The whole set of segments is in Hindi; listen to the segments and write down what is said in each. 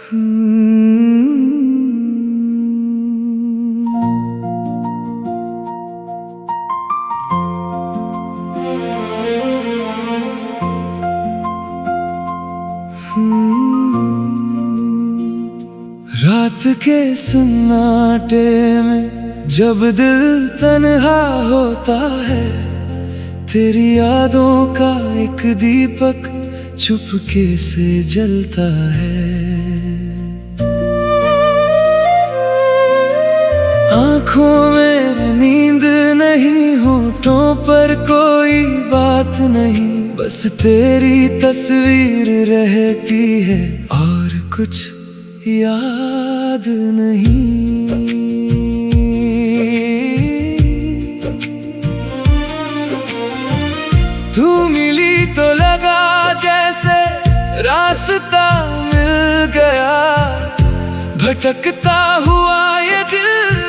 रात के सन्नाटे में जब दिल तन्हा होता है, तेरी यादों का एक दीपक चुपके से जलता है। आँखों में नींद नहीं, होठों पर कोई बात नहीं, बस तेरी तस्वीर रहती है और कुछ याद नहीं। तू मिली तो लगा जैसे रास्ता मिल गया, भटकता हुआ ये दिल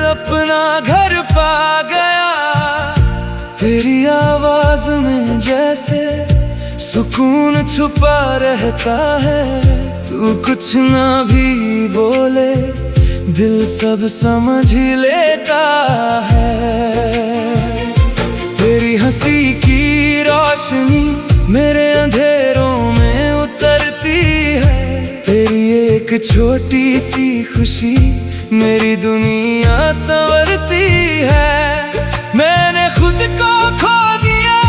अपना घर पा गया। तेरी आवाज में जैसे सुकून छुपा रहता है, तू कुछ ना भी बोले दिल सब समझ ही लेता है। तेरी हंसी की रोशनी मेरे अंधेरों में उतरती है, तेरी एक छोटी सी खुशी मेरी दुनिया संवरती है। मैंने खुद को खो दिया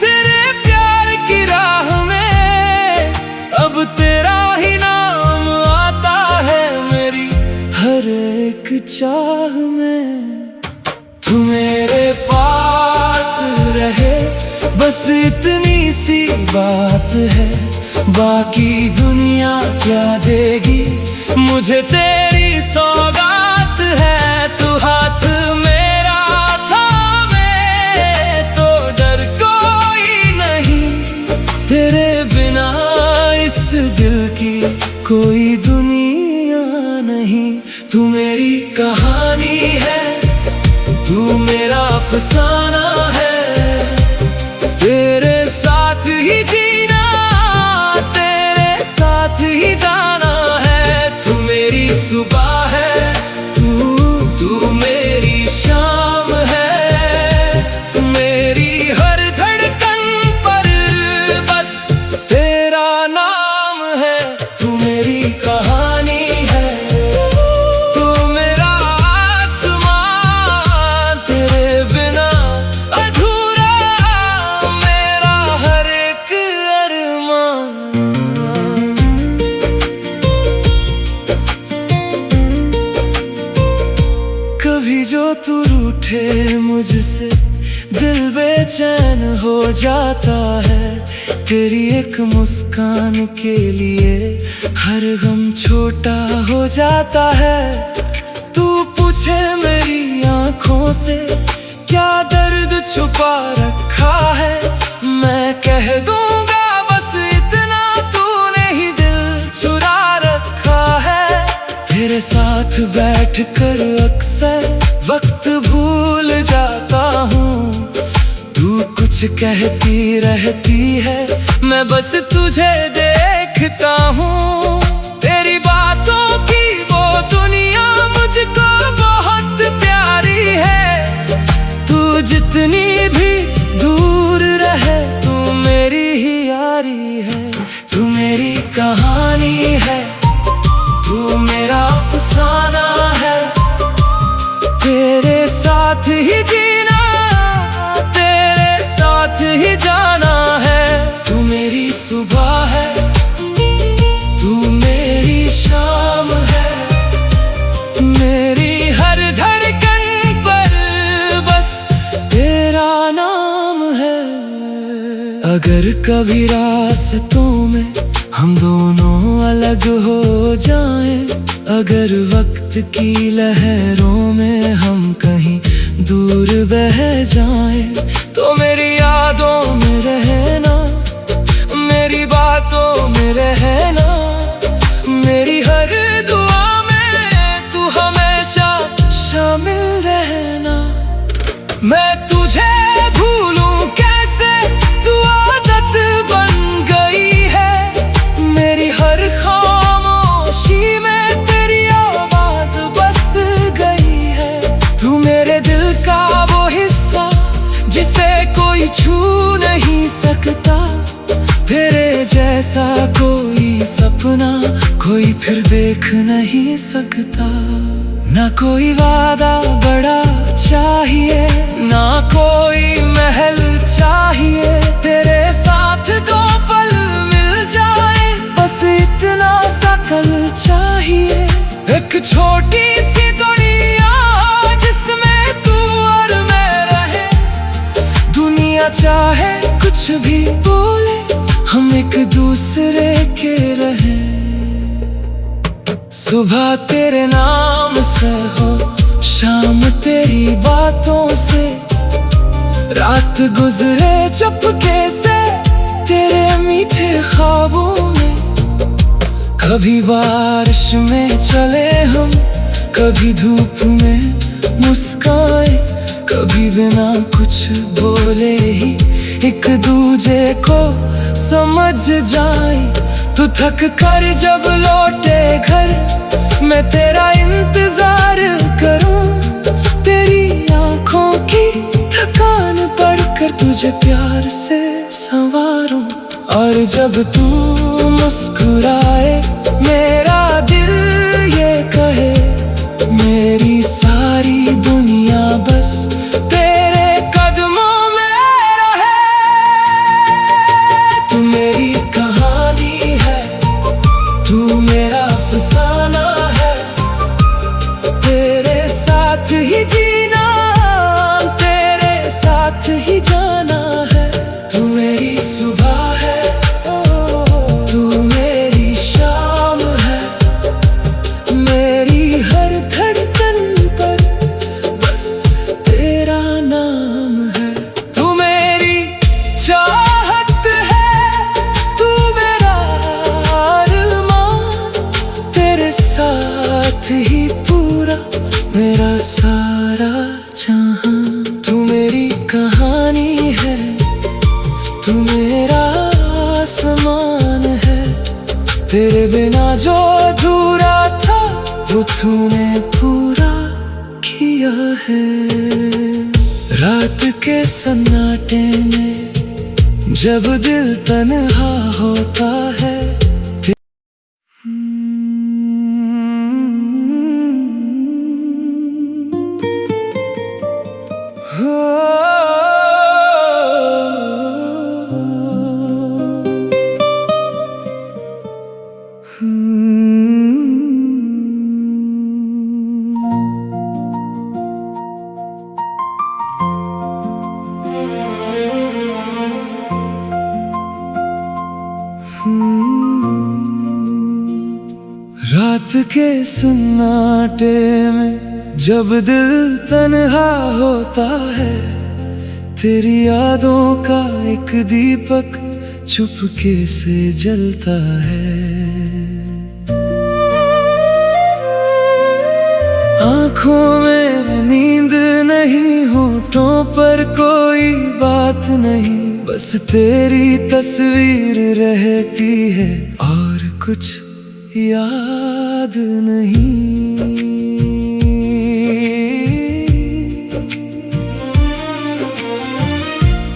तेरे प्यार की राह में, अब तेरा ही नाम आता है मेरी हर एक चाह में। तू मेरे पास रहे बस इतनी सी बात है, बाकी दुनिया क्या देगी मुझे तेरी सौगात है। तू हाथ मेरा थामे तो डर कोई नहीं, तेरे बिना इस दिल की कोई दुनिया नहीं। तू मेरी कहानी है, तू मेरा अफसाना है, तेरे साथ ही जीना तेरे साथ ही जाना है। तू मेरी सुबह है, तू मेरी शाम है, मेरी हर धड़कन पर बस तेरा नाम है। तू मेरी कहानी है, तू मेरा आसमां, तेरे बिना अधूरा मेरा हर एक अरमान। कभी जो तू रूठे मुझसे दिल बेचैन हो जाता है, तेरी एक मुस्कान के लिए हर गम छोटा हो जाता है। तू पूछे मेरी आँखों से क्या दर्द छुपा रखा है, मैं कह दूंगा बस इतना तूने ही दिल चुरा रखा है। तेरे साथ बैठकर अक्सर वक्त भूल जाता हूँ, तू कुछ कहती रहती है मैं बस तुझे देखता हूँ। तेरी बातों की वो दुनिया मुझको बहुत प्यारी है, तू जितनी भी दूर रहे तू मेरी ही यारी है। तू मेरी कहानी है, तू मेरा अफसाना है, तेरे साथ ही जीना तेरे साथ ही जाना है। तू मेरी सुबह है, तू मेरी शाम है, मेरी हर धड़कन पर बस तेरा नाम है। अगर कभी रास्तों में हम दोनों अलग हो जाएं, अगर वक्त की लहरों में हम कहीं दूर बह जाएं, तो मेरी यादों में रहना, मेरी बातों में रहना, मेरी हर दुआ में तू हमेशा शामिल रहना। मैं तुझे भूलूं कैसे, तू आदत बन गई है, मेरी हर ख्वाब जैसा कोई सपना कोई फिर देख नहीं सकता। ना कोई वादा बड़ा चाहिए, ना कोई महल चाहिए, तेरे साथ दो पल मिल जाए, बस इतना सा कल चाहिए। एक छोटी सी दुनिया जिसमें तू और मैं रहे, दुनिया चाहे कुछ भी बोले, हम एक दूसरे के रहे। सुबह तेरे नाम से हो, शाम तेरी बातों से, रात गुजरे चुपके से तेरे मीठे ख्वाबों में। कभी बारिश में चले हम, कभी धूप में मुस्काए, कभी बिना कुछ बोले ही एक दूजे को समझ जाए। तू थक कर जब लौटे घर, मैं तेरा इंतजार करूं, तेरी आंखों की थकान पढ़कर तुझे प्यार से संवारूं। और जब तू मुस्कुराए, मेरा दिल ये कहे, मेरी सारी दुनिया बस तेरे कदमों में रहे। तू मेरी कहानी है, तू मेरा अफसाना है, तेरे साथ ही जीना, तेरे साथ ही जाना है। तू मेरी सुबह है, तू मेरी शाम है, मेरी हर धड़कन पर बस तेरा नाम है। तू मेरी चाहत है, तू मेरा अरमान, तेरे साथ ही पूरा मेरा सारा जहां। तू मेरी कहानी है, तू मेरा आसमान है, तेरे बिना जो अधूरा था वो तूने पूरा किया है। रात के सन्नाटे में जब दिल तन्हा होता है, रात के सन्नाटे में जब दिल तन्हा होता है, तेरी यादों का एक दीपक चुपके से जलता है। आँखों में नींद नहीं, होठों पर कोई बात नहीं, बस तेरी तस्वीर रहती है और कुछ याद नहीं।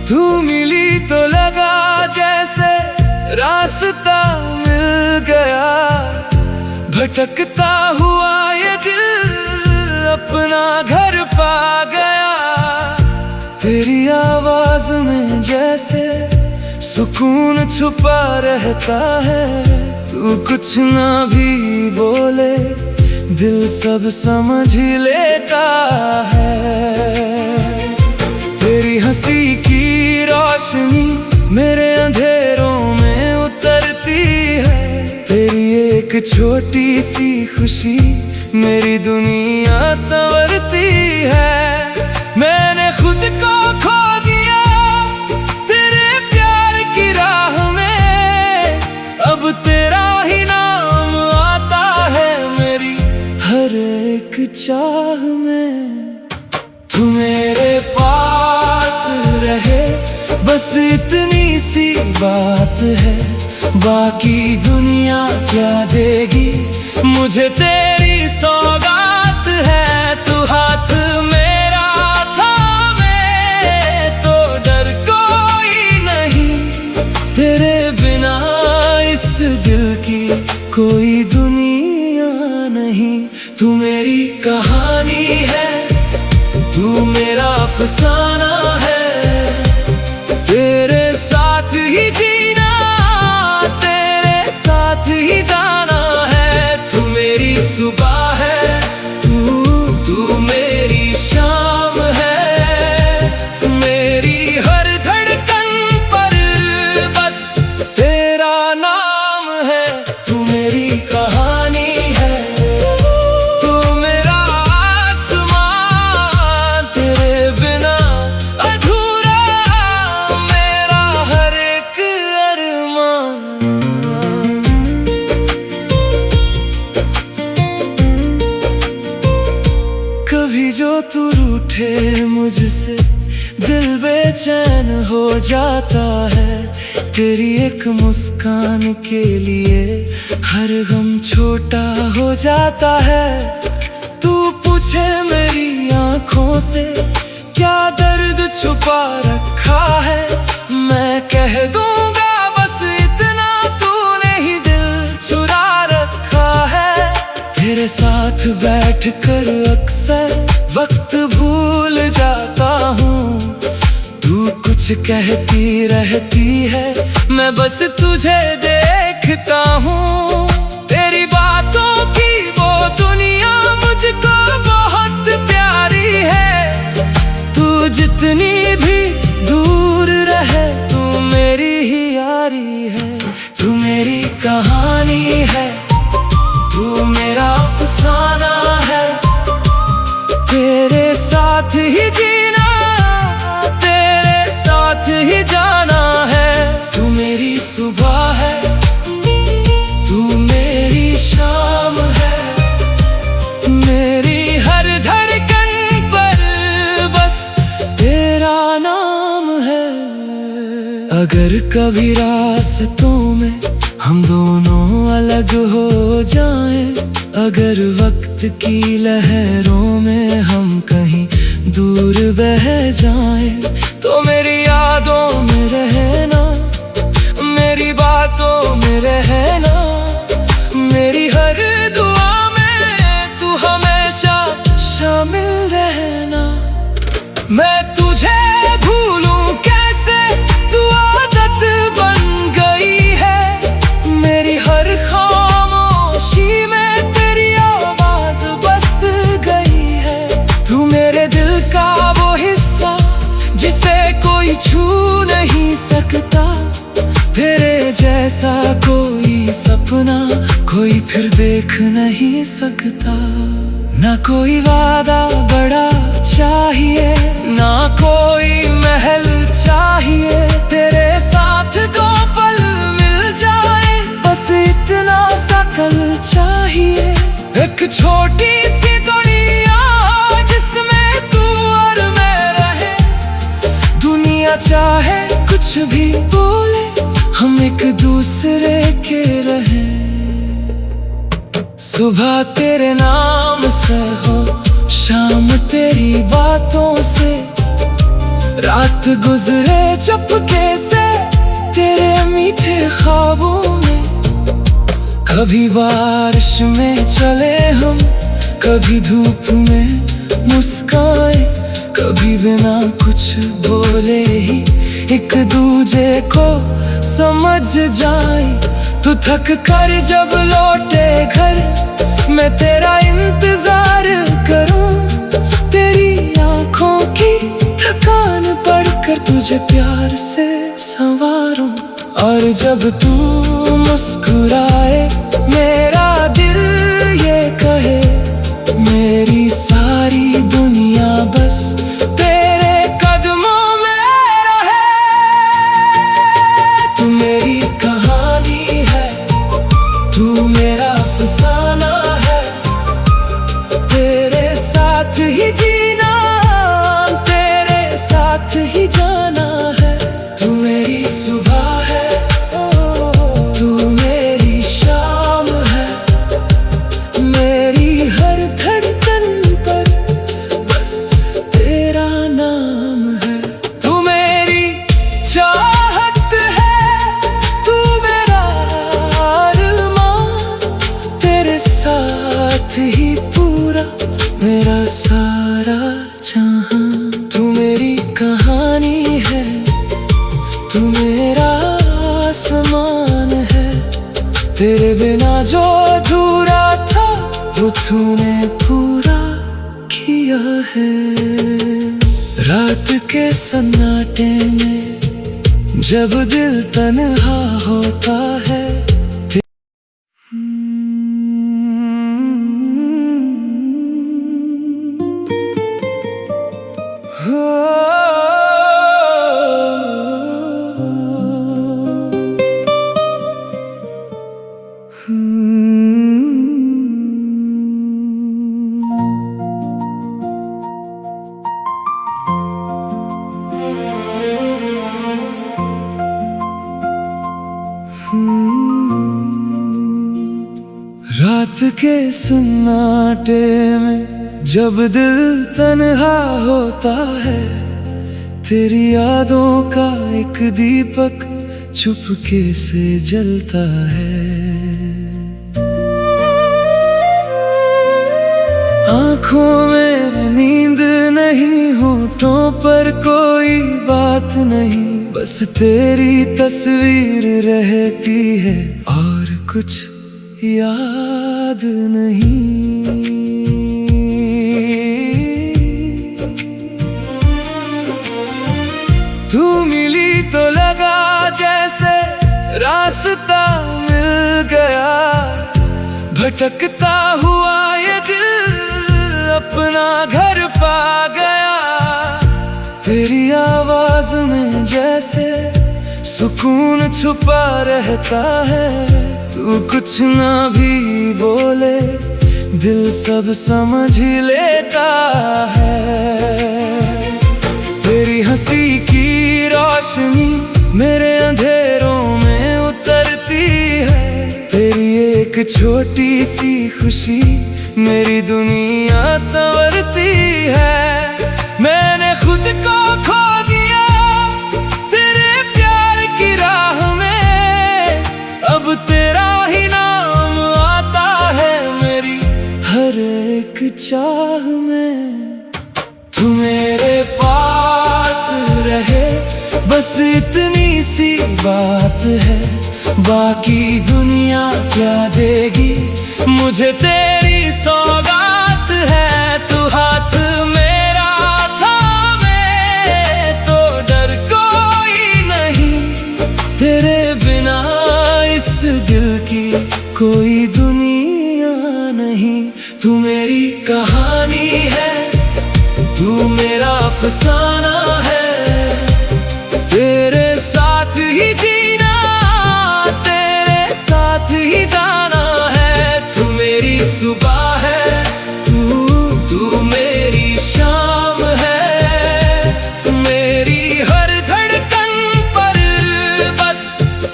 तू मिली तो लगा जैसे रास्ता मिल गया, भटकता हुआ ये दिल अपना घर पा गया। तेरी आवाज में जैसे सुकून छुपा रहता है, तू कुछ ना भी बोले दिल सब समझ ही लेता है। तेरी हंसी की रोशनी मेरे अंधेरों में उतरती है, तेरी एक छोटी सी खुशी मेरी दुनिया संवरती है। मैंने खुद को खो दिया तेरे प्यार की राह में, अब तेरा ही नाम आता है मेरी हर एक चाह में। तू मेरे पास रहे बस इतनी सी बात है, बाकी दुनिया क्या देगी मुझे तेरी सौगात है। तू हाथ मेरा थामे तो डर कोई नहीं, तेरे बिना कोई दुनिया नहीं। तू मेरी कहानी है, तू मेरा अफसाना है, तेरे साथ ही जीना, तेरे साथ ही जाना है। तू मेरी सुबह है, तू मेरी शाम है, मेरी हर धड़कन पर बस तेरा नाम है। तू मेरी कहानी है, तू मेरा आसमां, तेरे बिना अधूरा मेरा हर एक अरमान। कभी जो तू रूठे मुझसे, दिल बेचैन हो जाता है। तेरी एक मुस्कान के लिए हर गम छोटा हो जाता है। तू पूछे मेरी आँखों से, क्या दर्द छुपा रखा है, मैं कह दूंगा बस इतना, तूने ही दिल चुरा रखा है। तेरे साथ बैठकर अक्सर वक्त भूल जाता हूँ। तू कुछ कहती रहती है, मैं बस तुझे देखता हूँ। तेरी बातों की वो दुनिया मुझको बहुत प्यारी है। तू जितनी भी दूर रहे, तू मेरी ही यारी है। तू मेरी कहानी है, तू मेरा अफसाना है, तेरे साथ ही जीना, तेरे साथ ही जाना है। तू मेरी सुबह है, तू मेरी शाम है, मेरी हर धड़कन पर बस तेरा नाम है। अगर कभी रास्तों में हम दोनों अलग हो जाएं, अगर वक्त की लहरों में हम कहीं दूर बह जाएं, तो मेरी यादों में रहना, मेरी बातों में रहना, मेरी हर दुआ में तू हमेशा शामिल रहना। मैं तुझे भूलूं कैसे, तू आदत बन गई है। मेरी हर खामोशी में तेरी आवाज बस गई है। तू मेरे दिल का वो हिस्सा जिसे कोई छू नहीं सकता। तेरे जैसा कोई सपना कोई फिर देख नहीं सकता। ना कोई वादा बड़ा चाहिए, ना कोई महल चाहिए, तेरे साथ दो पल मिल जाए, बस इतना सा कल चाहिए। एक छोटी सी दुनिया जिसमें तू और मैं रहे, दुनिया चाहे कुछ भी बोले, हम एक दूसरे के रहे। सुबह तेरे नाम से हो, शाम तेरी बातों से, रात गुजरे चुपके से तेरे मीठे ख्वाबों में। कभी बारिश में चले हम, कभी धूप में मुस्काए, कभी बिना कुछ बोले ही एक दूजे को समझ जाए। तू थक कर जब लौटे घर, मैं तेरा इंतजार करूं, तेरी आंखों की थकान पढ़कर तुझे प्यार से संवारूं। और जब तू मुस्कुराए, मेरा दिल ये कहे, मेरी सारी दुनिया बस तेरे कदमों में रहे। तू मेरी कहानी है, तू मेरा अफसाना है, तेरे साथ ही जीना, तेरे साथ ही जाना है। तू मेरी सुबह है, तू मेरी शाम है, मेरी हर धड़कन पर बस तेरा नाम है। तू मेरी चाहत है, तू मेरा अरमान, साथ ही पूरा मेरा सारा जहां। तू मेरी कहानी है, तू मेरा आसमान है। तेरे बिना जो अधूरा था वो तूने पूरा किया है। रात के सन्नाटे में जब दिल तन्हा होता है, रात के सन्नाटे में जब दिल तन्हा होता है, तेरी यादों का एक दीपक चुपके से जलता है। आँखों में नींद नहीं, होठों पर कोई बात नहीं, बस तेरी तस्वीर रहती है और कुछ याद नहीं। तू मिली तो लगा जैसे रास्ता मिल गया, भटकता हुआ ये दिल अपना घर पा गया। तेरी आवाज में जैसे सुकून छुपा रहता है, तू कुछ ना भी बोले दिल सब समझ ही लेता है। तेरी हंसी की रोशनी मेरे अंधेरों में उतरती है, तेरी एक छोटी सी खुशी मेरी दुनिया संवरती है। मैंने खुद को खो दिया तेरे प्यार की राह में, अब तेरा ही नाम आता है मेरी हर एक चाह में। तू मेरे पास रहे बस इतनी सी बात है, बाकी दुनिया क्या देगी मुझे तेरी सौगात है। तू हाथ मेरा थामे तो डर कोई नहीं, तेरे बिना इस दिल की कोई दुनिया नहीं। तू मेरी कहानी है, तू मेरा अफसाना है, तेरे साथ ही जीना तेरे साथ ही जाना है। तू मेरी सुबह है, तू मेरी शाम है, मेरी हर धड़कन पर बस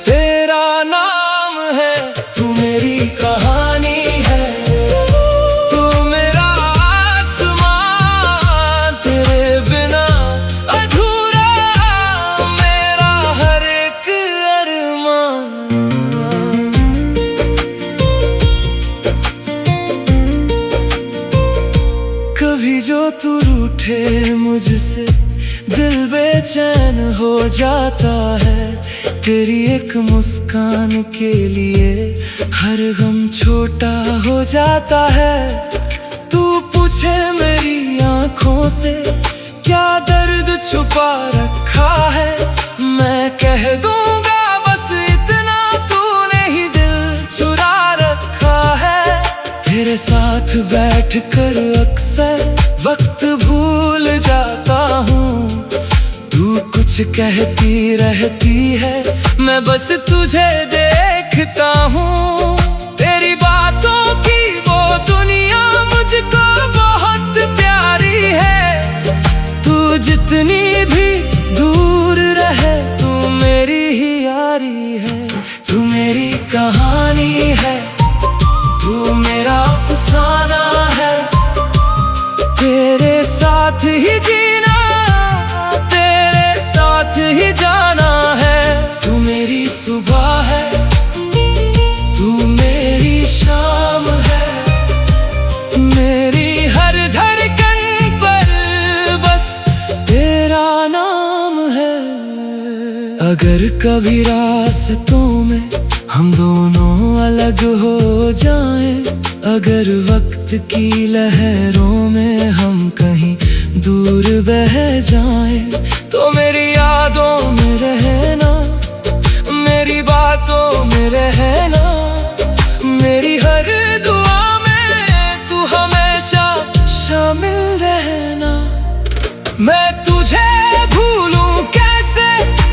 तेरा नाम है। तू मेरी कहानी है, तू मेरा आसमान, तेरे बिना अधूरा मेरा हर एक अरमान। कभी जो तू रूठे मुझसे दिल बेचैन हो जाता है, तेरी एक मुस्कान के लिए हर गम छोटा हो जाता है। तू पूछे मेरी आँखों से क्या दर्द छुपा रखा है, मैं कह दूंगा बस इतना तूने ही दिल चुरा रखा है। तेरे साथ बैठकर अक्सर वक्त भूल जाता हूँ, तू कुछ कहती रहती है मैं बस तुझे देखता हूँ। तेरी बातों की वो दुनिया मुझको बहुत प्यारी है, तू जितनी भी दूर रहे तू मेरी ही यारी है। तू मेरी कहानी है, तू मेरा अफसाना है, तेरे साथ ही जीना तेरे साथ ही जाना है। तू मेरी सुबह है, तू कभी रास्तों में हम दोनों अलग हो जाएं, अगर वक्त की लहरों में हम कहीं दूर बह जाएं, तो मेरी यादों में रहना, मेरी बातों में रहना, मेरी हर दुआ में तू हमेशा शामिल रहना। मैं तुझे भूलूं कैसे,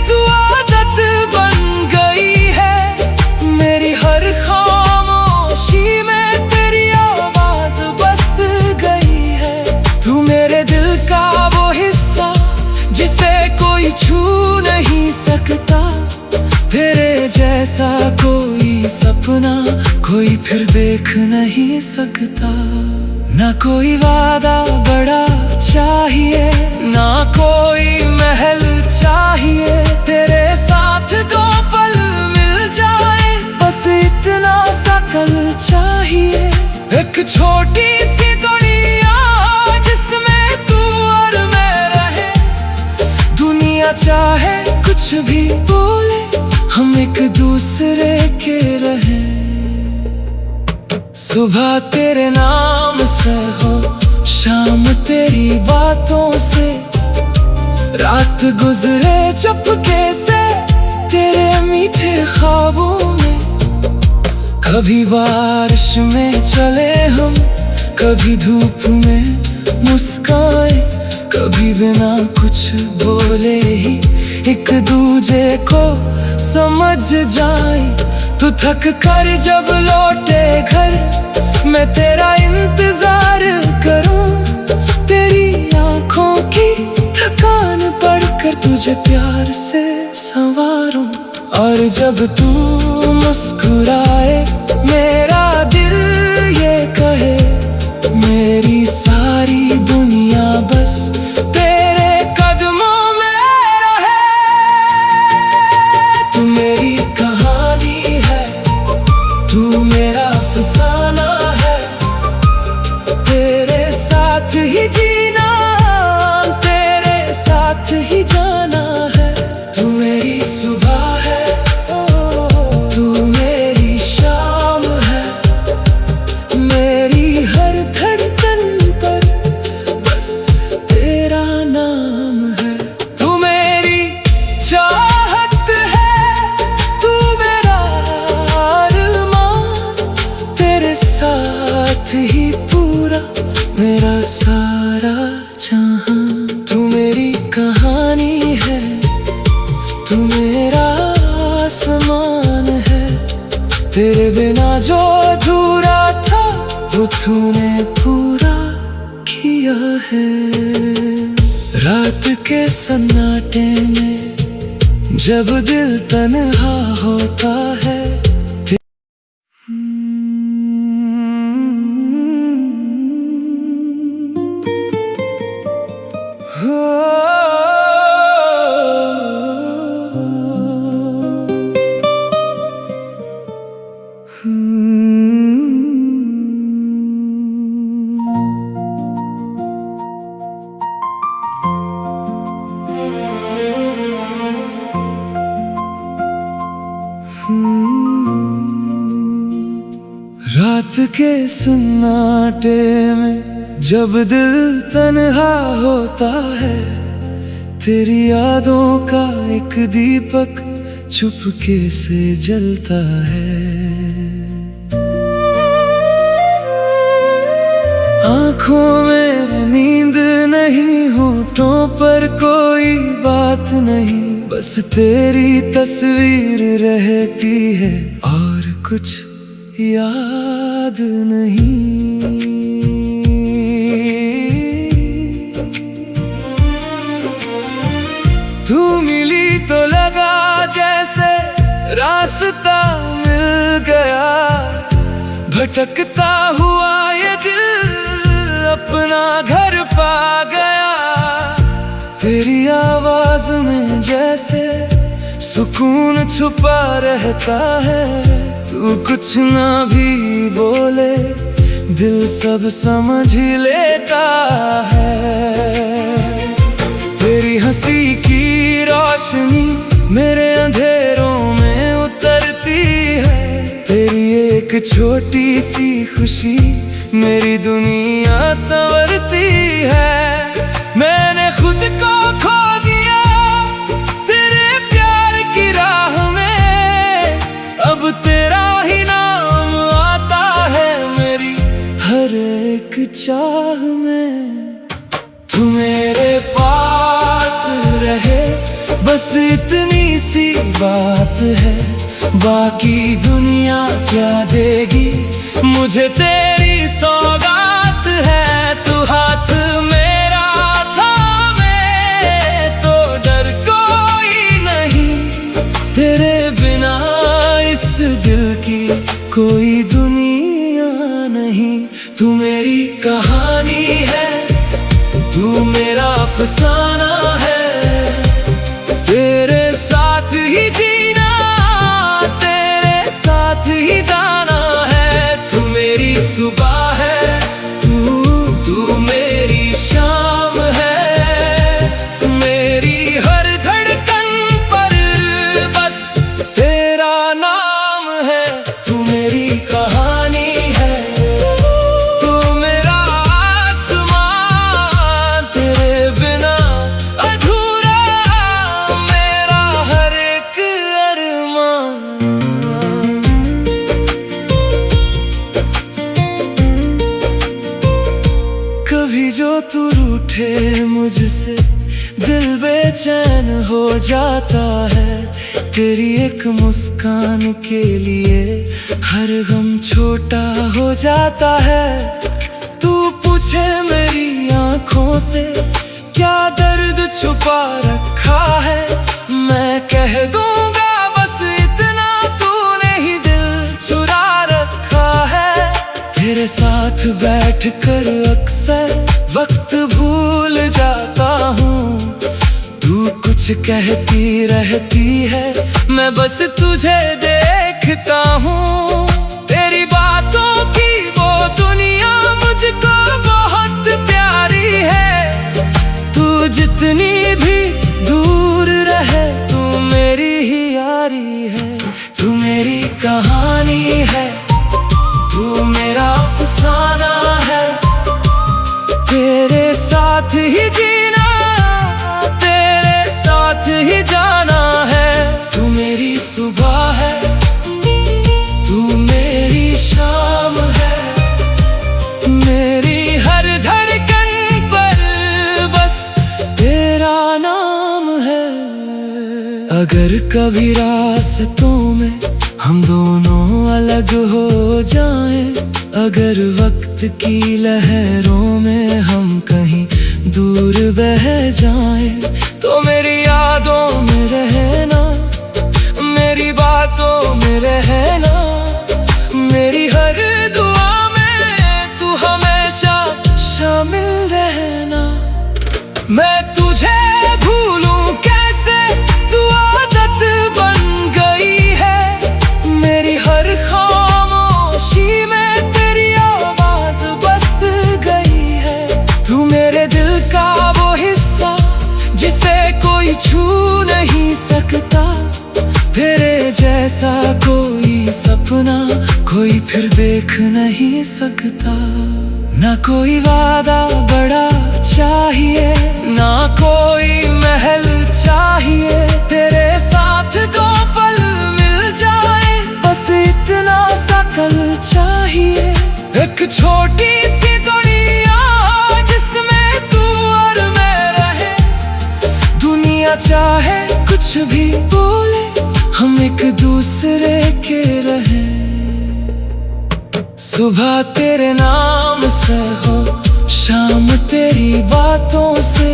तू आदत बन गई है। मेरी हर खामोशी में तेरी आवाज बस गई है। तू मेरे दिल का वो हिस्सा जिसे कोई छू नहीं सकता। तेरे जैसा कोई सपना कोई फिर देख नहीं सकता। ना कोई वादा बड़ा चाहिए, ना कोई महल चाहिए। तेरे साथ दो पल मिल जाए, बस इतना सा कल चाहिए। एक छोटी सी दुनिया जिसमें तू और मैं रहे। दुनिया चाहे कुछ भी बोले, हम एक दूसरे के रहे। सुबह तेरे नाम से हो, शाम तेरी बातों से, रात गुजरे चुपके से तेरे मीठे ख्वाबों में। कभी बारिश में चले हम, कभी धूप में मुस्काए, कभी बिना कुछ बोले ही एक दूजे को समझ जाए। तू थक कर जब लौटे घर, मैं तेरा इंतजार करूं। तेरी आंखों की थकान पढ़कर तुझे प्यार से संवारूं। और जब तू मुस्कुराए, मेरा दिल ये कहे, मेरी सारी दुनिया बस तेरे कदमों में रहे। तू मेरी कहानी है, तू मेरा अफसाना है। तेरे साथ ही जीना, तेरे साथ ही जाना है। तू मेरी सुबह है, तू मेरी शाम है। मेरी हर धड़कन पर बस तेरा नाम है। तू मेरी चाहत है, तू मेरा अरमान। तेरे साथ ही पूरा मेरा सारा जहां। तू मेरी कहानी है, तू मेरा आसमान है। तेरे बिना जो अधूरा था, वो तूने पूरा किया है। रात के सन्नाटे में जब दिल तन्हा होता है, रात के सन्नाटे में जब दिल तन्हा होता है, तेरी यादों का एक दीपक चुपके से जलता है। आँखों में नींद नहीं, होठों पर कोई बात नहीं, बस तेरी तस्वीर रहती है और कुछ याद नहीं। तू मिली तो लगा जैसे रास्ता मिल गया। भटकता हुआ ये दिल अपना घर पा गया। तेरी आवाज में जैसे सुकून छुपा रहता है। तू कुछ ना भी बोले, दिल सब समझ ही लेता है। तेरी हंसी की रोशनी मेरे अंधेरे छोटी सी खुशी मेरी दुनिया संवरती है। मैंने खुद को खो दिया तेरे प्यार की राह में, अब तेरा ही नाम आता है मेरी हर एक चाह में। तू मेरे पास रहे बस इतनी सी बात है, बाकी दुनिया क्या देगी मुझे तेरी सौगात है। तू हाथ मेरा थामे तो डर कोई नहीं, तेरे बिना इस दिल की कोई दुनिया नहीं। तू मेरी कहानी है, तू मेरा अफसाना है, तेरे साथ ही जीना तेरे साथ ही जाना है। तू मेरी सुबह है, तू मेरी शाम है, मेरी हर धड़कन पर बस तेरा नाम है। तू मेरी कहानी है, तू मेरा आसमां, तेरे बिना अधूरा मेरा हर एक अरमान। कभी जो तू रूठे मुझसे दिल बेचैन हो जाता है, तेरी एक मुस्कान के लिए हर गम छोटा हो जाता है। तू पूछे मेरी आँखों से क्या दर्द छुपा रखा है, मैं कह दूंगा बस इतना तूने ही दिल चुरा रखा है। तेरे साथ बैठकर अक्सर वक्त भूल जाता हूँ, तू कुछ कहती रहती है मैं बस तुझे देखता हूँ। तेरी बातों की वो दुनिया मुझको बहुत प्यारी है, तू जितनी भी दूर रहे तू मेरी ही यारी है। तू मेरी कहानी है, तू मेरा अफसाना है, तेरे साथ ही जीना तेरे साथ ही जाना है। तू मेरी सुबह है, तू मेरी शाम है, मेरी हर धड़कन पर बस तेरा नाम है। अगर कभी रास्तों में हम दोनों अलग हो जाएं, अगर वक्त की लहरों में हम कहीं दूर बह जाएं, तो मेरी यादों में रहना, मेरी बातों में रहना, मेरी हर दुआ में तू हमेशा शामिल रहना। मैं तुझे भूलूं कैसे, तू आदत बन गई है, मेरी हर खामोशी में तेरी आवाज बस गई है। तू मेरे दिल का वो हिस्सा जिसे कोई छू नहीं सकता, तेरे जैसा कोई सपना कोई फिर देख नहीं सकता। ना कोई वादा बड़ा चाहिए, ना कोई महल चाहिए, तेरे साथ दो पल मिल जाए बस इतना सा कल चाहिए। एक छोटी सी दुनिया जिसमें तू और मैं रहे, दुनिया चाहे कुछ भी बोले हम एक दूसरे के रहे। सुबह तेरे नाम से हो, शाम तेरी बातों से,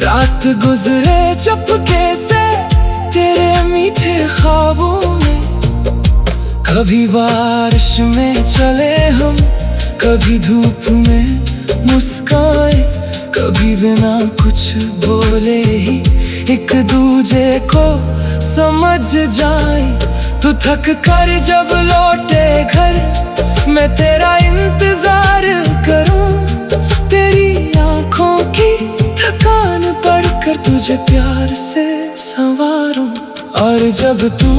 रात गुजरे चुपके से तेरे मीठे ख्वाबों में। कभी बारिश में चले हम, कभी धूप में मुस्काए, कभी बिना कुछ बोले ही एक दूजे को समझ जाए। तू थक कर जब लौटे घर, मैं तेरा इंतजार करूं, तेरी आंखों की थकान पढ़कर तुझे प्यार से संवारूं। और जब तू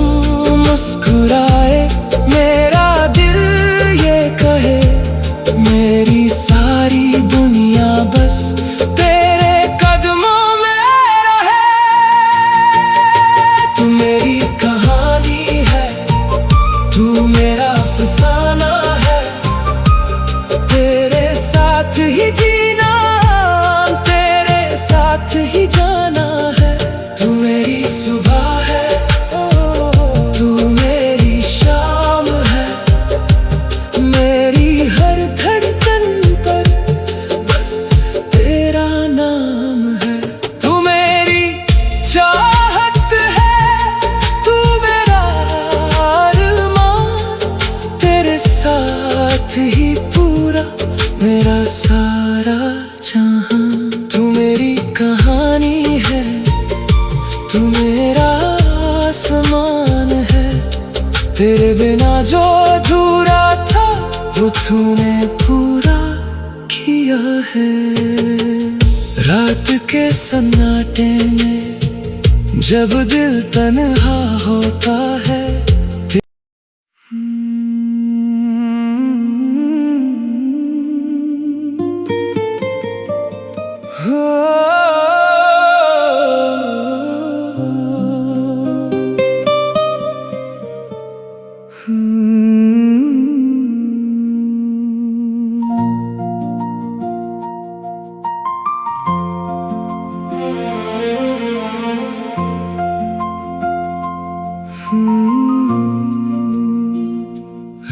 मुस्कुराए मेरा साथ ही पूरा मेरा सारा जहां। तू मेरी कहानी है, तू मेरा आसमान है। तेरे बिना जो अधूरा था वो तूने पूरा किया है। रात के सन्नाटे में जब दिल तन्हा होता है,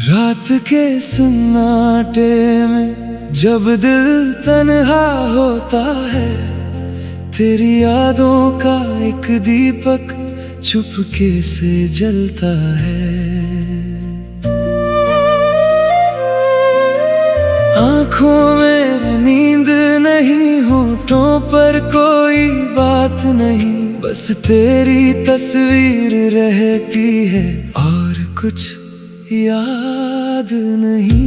रात के सन्नाटे में जब दिल तन्हा होता है, तेरी यादों का एक दीपक चुपके से जलता है। आँखों में नींद नहीं, होठों पर कोई बात नहीं, बस तेरी तस्वीर रहती है और कुछ याद नहीं।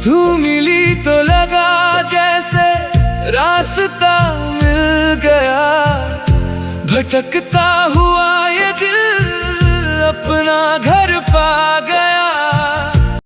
तू मिली तो लगा जैसे रास्ता मिल गया, भटकता हुआ ये दिल अपना घर पा गया।